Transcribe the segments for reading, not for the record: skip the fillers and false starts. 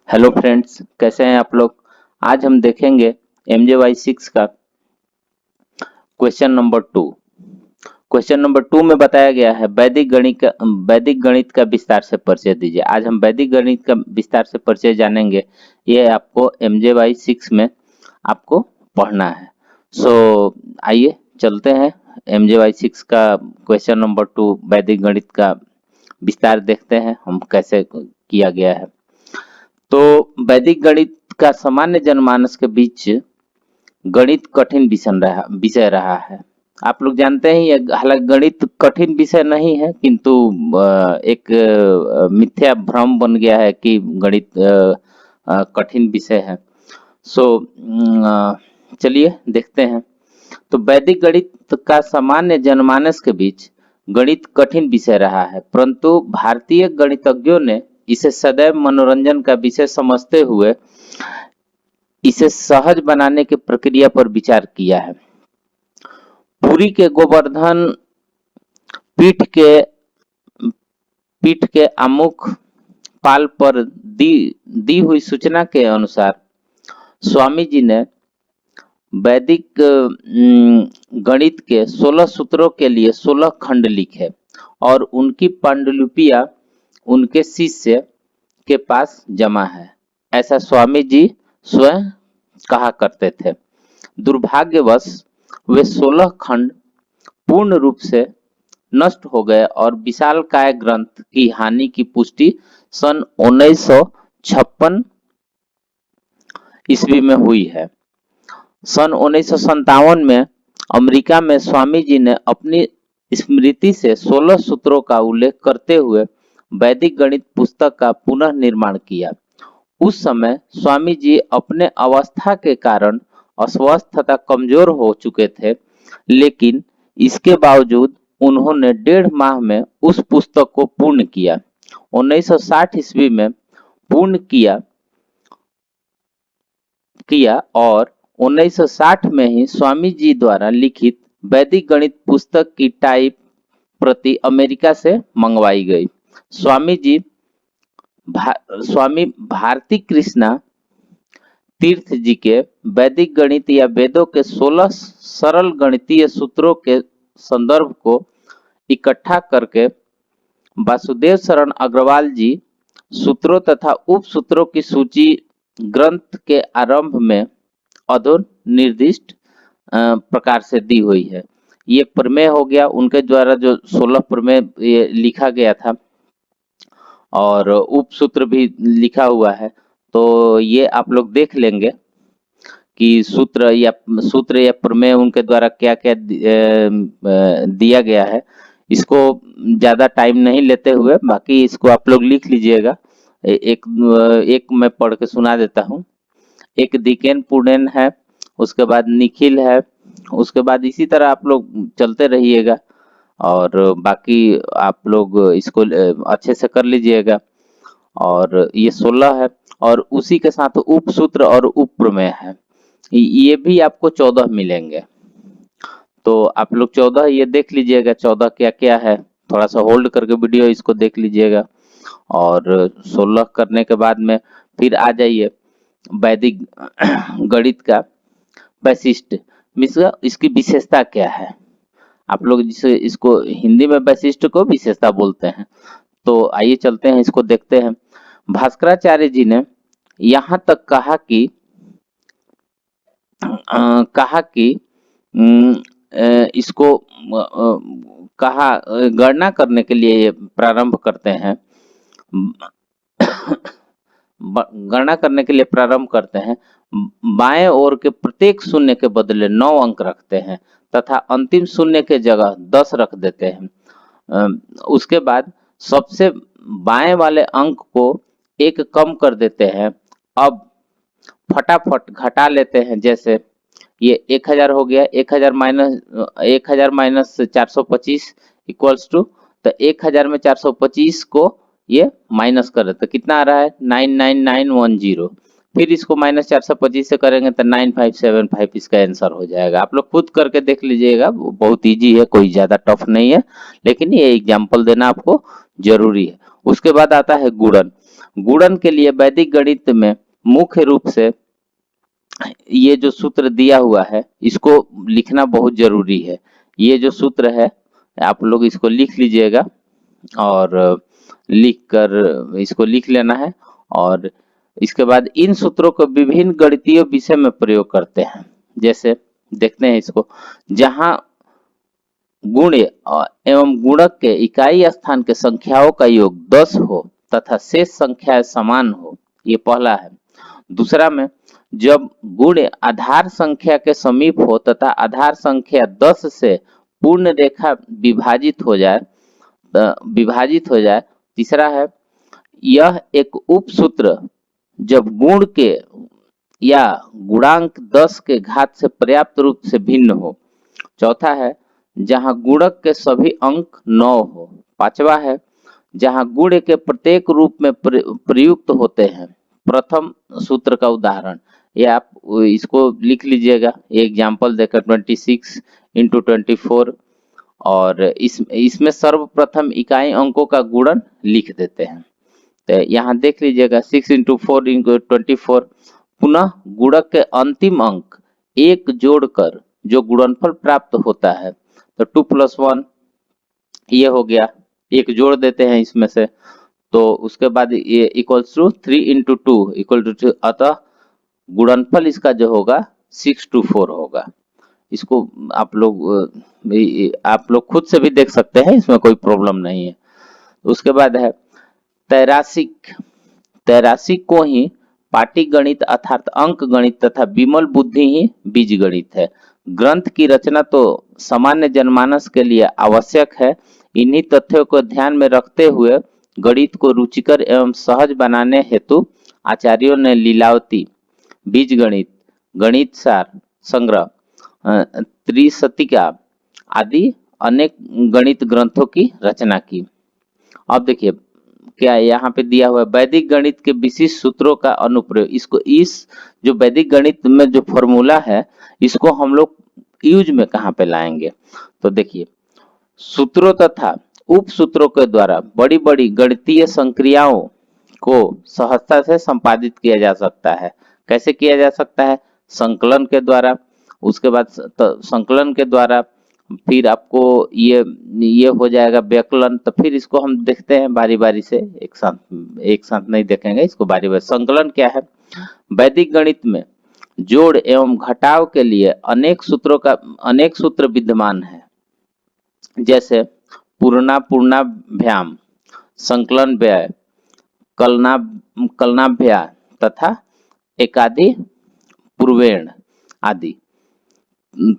Hello friends, कैसे हैं आप लोग। आज हम देखेंगे MJY6 का क्वेश्चन नंबर टू में बताया गया है वैदिक गणित का विस्तार से परिचय दीजिए। आज हम वैदिक गणित का विस्तार से परिचय जानेंगे। ये आपको MJY6 में आपको पढ़ना है। आइए चलते हैं MJY6 का क्वेश्चन नंबर 2 वैदिक गणित का विस्तार देखते हैं हम कैसे किया गया है। तो वैदिक गणित का सामान्य जनमानस के बीच गणित कठिन विषय रहा है। आप लोग जानते हैं ये हालांकि गणित कठिन विषय नहीं है, किंतु एक मिथ्या भ्रम बन गया है कि गणित कठिन विषय है। चलिए देखते हैं। तो वैदिक गणित का सामान्य जनमानस के बीच गणित कठिन विषय रहा है, परंतु भारतीय गणितज्ञों ने इसे सदैव मनोरंजन का विषय समझते हुए इसे सहज बनाने की प्रक्रिया पर विचार किया है। पुरी के गोवर्धन पीठ के आमुख पाल पर दी हुई सूचना के अनुसार स्वामी जी ने वैदिक गणित के 16 सूत्रों के लिए 16 खंड लिखे और उनकी पांडुलिपियां उनके शिष्य के पास जमा है, ऐसा स्वामी जी स्वयं कहा करते थे। दुर्भाग्यवश वे 16 खंड पूर्ण रूप से नष्ट हो गए और विशालकाय ग्रंथ की हानि की पुष्टि सन 1956 ईस्वी में हुई है। सन 1957 में अमेरिका में स्वामी जी ने अपनी स्मृति से 16 सूत्रों का उल्लेख करते हुए वैदिक गणित पुस्तक का पुनः निर्माण किया। उस समय स्वामी जी अपने अवस्था के कारण अस्वस्थ तथा कमजोर हो चुके थे, लेकिन इसके बावजूद उन्होंने 1.5 माह में उस पुस्तक को पूर्ण किया। 1960 ईस्वी में पूर्ण किया और 1960 में ही स्वामी जी द्वारा लिखित वैदिक गणित पुस्तक की टाइप प्रति अमेरिका से मंगवाई गई। स्वामी भारती कृष्णा तीर्थ जी के वैदिक गणित या वेदों के 16 सरल गणितीय सूत्रों के संदर्भ को इकट्ठा करके वासुदेव शरण अग्रवाल जी सूत्रों तथा उप सूत्रों की सूची ग्रंथ के आरंभ में अधोनिर्दिष्ट प्रकार से दी हुई है। ये प्रमेय हो गया, उनके द्वारा जो 16 प्रमेय लिखा गया था और उप सूत्र भी लिखा हुआ है। तो ये आप लोग देख लेंगे कि सूत्र या प्रमेय उनके द्वारा क्या क्या दिया गया है। इसको ज्यादा टाइम नहीं लेते हुए बाकी इसको आप लोग लिख लीजिएगा। एक मैं पढ़ के सुना देता हूँ। एक दिकेन पुणेन है, उसके बाद निखिल है, उसके बाद इसी तरह आप लोग चलते रहिएगा और बाकी आप लोग इसको अच्छे से कर लीजिएगा। और ये 16 है और उसी के साथ उप सूत्र और उप प्रमेय है, ये भी आपको 14 मिलेंगे। तो आप लोग 14 ये देख लीजिएगा 14 क्या क्या है। थोड़ा सा होल्ड करके वीडियो इसको देख लीजिएगा और 16 करने के बाद में फिर आ जाइए वैदिक गणित का वैशिष्ट। इसकी विशेषता क्या है, आप लोग जिसे इसको हिंदी में वैशिष्ट को विशेषता बोलते हैं। तो आइए चलते हैं, इसको देखते हैं। भास्कराचार्य जी ने यहाँ तक कहा कि इसको गणना करने के लिए प्रारंभ करते हैं बाएं ओर के प्रत्येक शून्य के बदले 9 अंक रखते हैं तथा अंतिम शून्य के जगह 10 रख देते हैं। उसके बाद सबसे बाएं वाले अंक को 1 कम कर देते हैं। अब फटाफट घटा लेते हैं, जैसे ये 1000 हो गया, 1000 माइनस 425 इक्वल्स टू, तो 1000 में 425 को ये माइनस कर देते, कितना आ रहा है 99910। फिर इसको माइनस 425 से करेंगे तो 9575 इसका आंसर हो जाएगा। आप लोग खुद करके देख लीजिएगा, बहुत इजी है, कोई ज्यादा टफ नहीं है, लेकिन ये एग्जाम्पल देना आपको जरूरी है। उसके बाद आता है गुणन। गुणन के लिए वैदिक गणित में मुख्य रूप से ये जो सूत्र दिया हुआ है इसको लिखना बहुत जरूरी है। ये जो सूत्र है आप लोग इसको लिख लीजिएगा और लिख कर इसको लिख लेना है। और इसके बाद इन सूत्रों को विभिन्न गणितीय विषय में प्रयोग करते हैं। जैसे देखते हैं इसको, जहां गुण एवं गुणक के इकाई स्थान के संख्याओं का योग 10 हो तथा शेष संख्याएं समान हो, ये पहला है। दूसरा में, जब गुण आधार संख्या के समीप हो तथा आधार संख्या 10 से पूर्ण रेखा विभाजित हो जाए। तीसरा है, यह एक उपसूत्र जब गुण के या गुणांक 10 के घात से पर्याप्त रूप से भिन्न हो। चौथा है, जहां गुणक के सभी अंक 9 हो। पांचवा है, जहां गुण के प्रत्येक रूप में प्रयुक्त होते हैं। प्रथम सूत्र का उदाहरण, ये आप इसको लिख लीजिएगा, ये एग्जाम्पल देकर 26 इंटू 24, और इसमें सर्वप्रथम इकाई अंकों का गुणन लिख देते हैं। तो यहाँ देख लीजिएगा 6 इंटू 4 इंटू 24, पुनः गुणक के अंतिम अंक एक जोड़कर जो गुणनफल प्राप्त होता है, तो 2 + 1 ये हो गया, एक जोड़ देते हैं इसमें से, तो उसके बाद ये equals to 3 into 2 equal to 2, अतः गुणनफल इसका जो होगा 624 होगा। इसको आप लोग खुद से भी देख सकते हैं, इसमें कोई प्रॉब्लम नहीं है। उसके बाद है तैरासिक को ही पाटी गणित अर्थात अंक गणित तथा विमल बुद्धि ही बीज गणित है। ग्रंथ की रचना तो सामान्य जनमानस के लिए आवश्यक है। इन्हीं तथ्यों को ध्यान में रखते हुए गणित को रुचिकर एवं सहज बनाने हेतु आचार्यों ने लीलावती, बीज गणित, गणित सार संग्रह, त्रिशतिका आदि अनेक गणित ग्रंथों की रचना की। अब देखिए क्या यहाँ पे दिया हुआ है, वैदिक गणित के विशिष्ट सूत्रों का अनुप्रयोग। इसको इस जो वैदिक गणित में जो फॉर्मूला है इसको हम लोग यूज में कहाँ पे लाएंगे, तो देखिए सूत्रों तथा उप सूत्रों के द्वारा बड़ी बड़ी गणितीय संक्रियाओं को सहजता से संपादित किया जा सकता है। कैसे किया जा सकता है? संकलन के द्वारा। उसके बाद संकलन के द्वारा फिर आपको ये हो जाएगा व्यकलन। तो फिर इसको हम देखते हैं बारी बारी से, एक साथ नहीं देखेंगे इसको, बारी बारी। संकलन क्या है? वैदिक गणित में जोड़ एवं घटाव के लिए अनेक सूत्र विद्यमान है। जैसे पूर्णाभ्याम, संकलन व्यय, कलनाभ्याय तथा एकादि पूर्वेण आदि।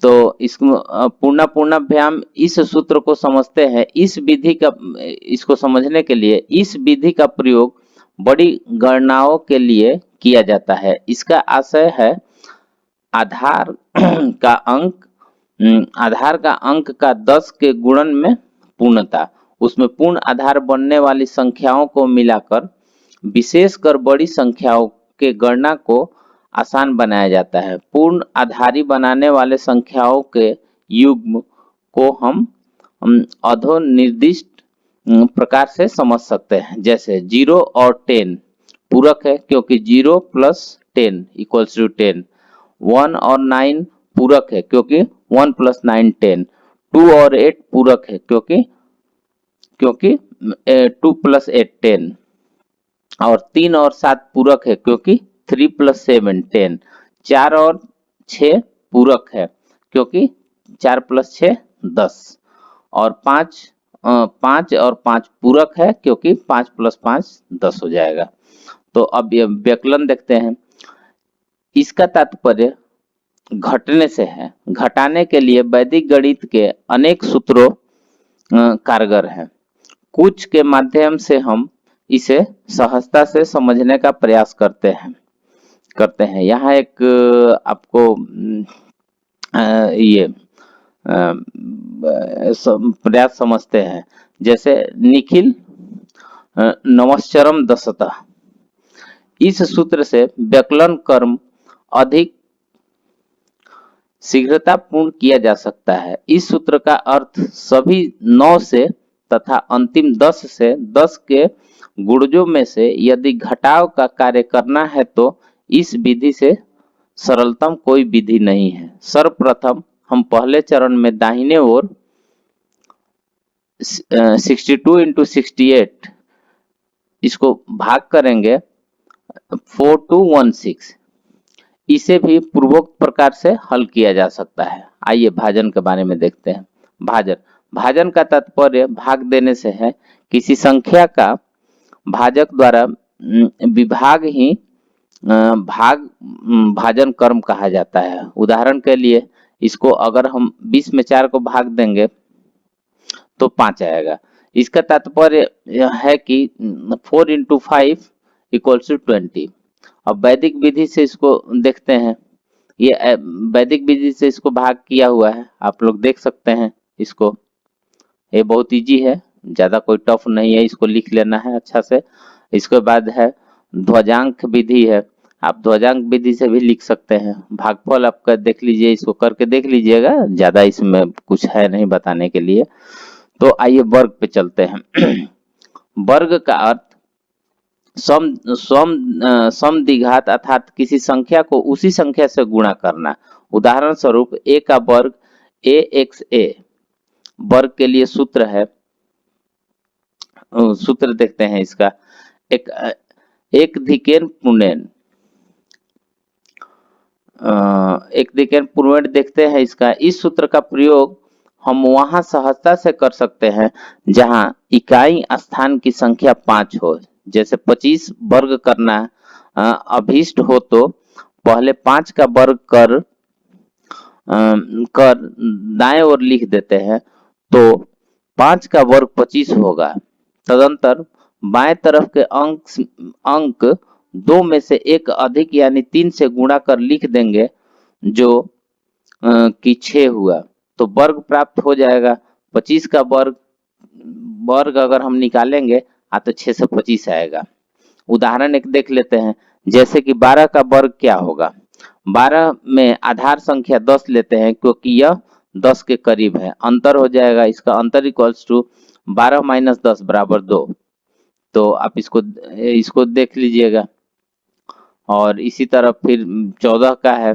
तो इसको पूर्णाभ्याम इस सूत्र को समझते हैं। इसको समझने के लिए इस विधि का प्रयोग बड़ी गणनाओं के लिए किया जाता है। इसका आशय है आधार का अंक का 10 के गुणन में पूर्णता। उसमें पूर्ण आधार बनने वाली संख्याओं को मिलाकर विशेषकर बड़ी संख्याओं के गणना को आसान बनाया जाता है। पूर्ण आधारी बनाने वाले संख्याओं के युग्म को हम अधोनिर्दिष्ट प्रकार से समझ सकते हैं। जैसे 0 और 10 पूरक है क्योंकि 0 + 10 = 10। 1 और 9 पूरक है क्योंकि 1 + 9 10। 2 और 8 पूरक है क्योंकि 2 + 8 10। और 3 और 7 पूरक है क्योंकि 3 + 7 10। 4 और 6 पूरक है क्योंकि 4 + 6 10। और 5 और 5 पूरक है क्योंकि 5 + 5 10 हो जाएगा। तो अब ये व्यकलन देखते हैं। इसका तात्पर्य घटने से है। घटाने के लिए वैदिक गणित के अनेक सूत्रों कारगर हैं। कुछ के माध्यम से हम इसे सहजता से समझने का प्रयास करते हैं। यहाँ एक आपको ये प्रयास समझते हैं। जैसे निखिल नमश्चरम दशतः, इस सूत्र से व्यकलन कर्म अधिक शीघ्रता पूर्ण किया जा सकता है। इस सूत्र का अर्थ सभी 9 से तथा अंतिम 10 के गुणजों में से यदि घटाव का कार्य करना है तो इस विधि से सरलतम कोई विधि नहीं है। सर्वप्रथम हम पहले चरण में दाहिने ओर 62 into 68 इसको भाग करेंगे 4216। इसे भी पूर्वोक्त प्रकार से हल किया जा सकता है। आइए भाजन के बारे में देखते हैं। भाजन भाजन का तात्पर्य भाग देने से है। किसी संख्या का भाजक द्वारा विभाग ही भाजन कर्म कहा जाता है। उदाहरण के लिए इसको अगर हम 20 में 4 को भाग देंगे तो 5 आएगा। इसका तात्पर्य यह है कि 4 into 5 equals to 20। अब वैदिक विधि से इसको देखते हैं। ये वैदिक विधि से इसको भाग किया हुआ है, आप लोग देख सकते हैं इसको। ये बहुत इजी है, ज्यादा कोई टफ नहीं है, इसको लिख लेना है अच्छा से। इसके बाद है ध्वजांक विधि है, आप ध्वजांक विधि से भी लिख सकते हैं। भागफल आपका देख लीजिए, इसको करके देख लीजिएगा, ज्यादा इसमें कुछ है नहीं बताने के लिए। तो आइए वर्ग पे चलते हैं। वर्ग का अर्थ समद्विघात अर्थात किसी संख्या को उसी संख्या से गुणा करना। उदाहरण स्वरूप a का वर्ग axa। वर्ग के लिए सूत्र है, सूत्र देखते हैं इसका। एक धिकेन पूर्णेन, एक धिकेन पूर्णेन देखते हैं इसका। इस सूत्र का प्रयोग हम वहां सहजता से कर सकते हैं जहां इकाई स्थान की संख्या 5 हो। जैसे 25 वर्ग करना अभीष्ट हो तो पहले 5 का वर्ग कर दाएं ओर लिख देते हैं तो 5 का वर्ग 25 होगा। तदंतर बाएं तरफ के अंक 2 में से एक अधिक यानी 3 से गुणा कर लिख देंगे जो कि 6 हुआ तो वर्ग प्राप्त हो जाएगा। 25 का वर्ग अगर हम निकालेंगे तो 6 से 25 आएगा। उदाहरण एक देख लेते हैं, जैसे कि 12 का वर्ग क्या होगा। 12 में आधार संख्या 10 लेते हैं क्योंकि यह 10 के करीब है, अंतर हो जाएगा। इसका अंतर इक्वल्स टू 12 माइनस 10 बराबर 2। तो आप इसको देख लीजिएगा। और इसी तरह फिर 14 का है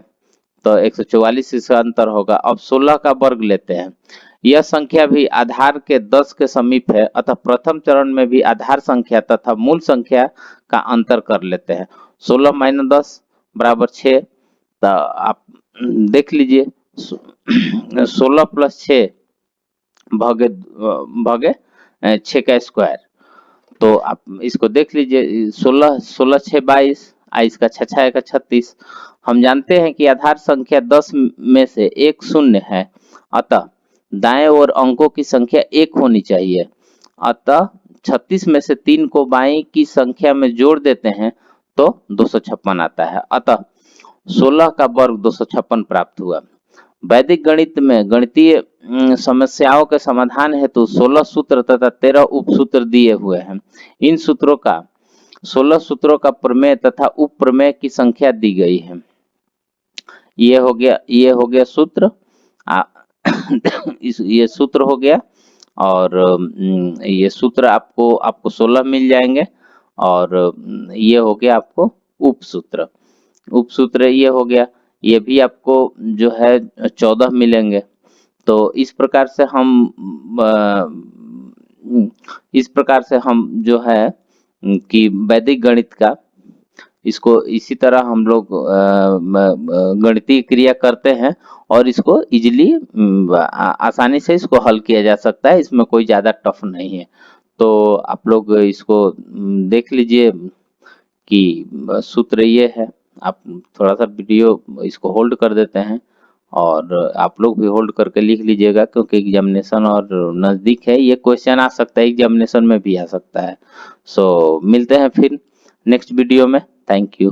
तो 144 इसका अंतर होगा। अब 16 का वर्ग लेते हैं। यह संख्या भी आधार के 10 के समीप है, अतः प्रथम चरण में भी आधार संख्या तथा मूल संख्या का अंतर कर लेते हैं। 16 माइनस 10 बराबर 6। तो आप देख लीजिए 16 प्लस 6 भागे 6 का स्क्वायर। तो आप इसको देख लीजिए, 16 6 22, इसका 6 का 36। हम जानते हैं कि आधार संख्या 10 में से एक शून्य है, अतः दाएं ओर अंकों की संख्या 1 होनी चाहिए। अतः 36 में से 3 को बाएं की संख्या में जोड़ देते हैं तो 256 आता है। अतः 16 का वर्ग 256 प्राप्त हुआ। वैदिक गणित में गणितीय समस्याओं के समाधान हेतु 16 सूत्र तथा 13 उपसूत्र दिए हुए हैं। इन सूत्रों का 16 सूत्रों का प्रमेय तथा उप प्रमेय की संख्या दी गई है। ये हो गया सूत्र। ये सूत्र हो गया और ये सूत्र आपको 16 मिल जाएंगे। और ये हो गया आपको उपसूत्र। उपसूत्र ये हो गया, ये भी आपको जो है 14 मिलेंगे। तो इस प्रकार से हम जो है कि वैदिक गणित का इसको इसी तरह हम लोग गणितीय क्रिया करते हैं और इसको इजीली आसानी से इसको हल किया जा सकता है। इसमें कोई ज्यादा टफ नहीं है। तो आप लोग इसको देख लीजिए कि सूत्र ये है। आप थोड़ा सा वीडियो इसको होल्ड कर देते हैं और आप लोग भी होल्ड करके लिख लीजिएगा क्योंकि एग्जामिनेशन और नजदीक है। ये क्वेश्चन आ सकता है, एग्जामिनेशन में भी आ सकता है। सो मिलते हैं फिर नेक्स्ट वीडियो में। Thank you.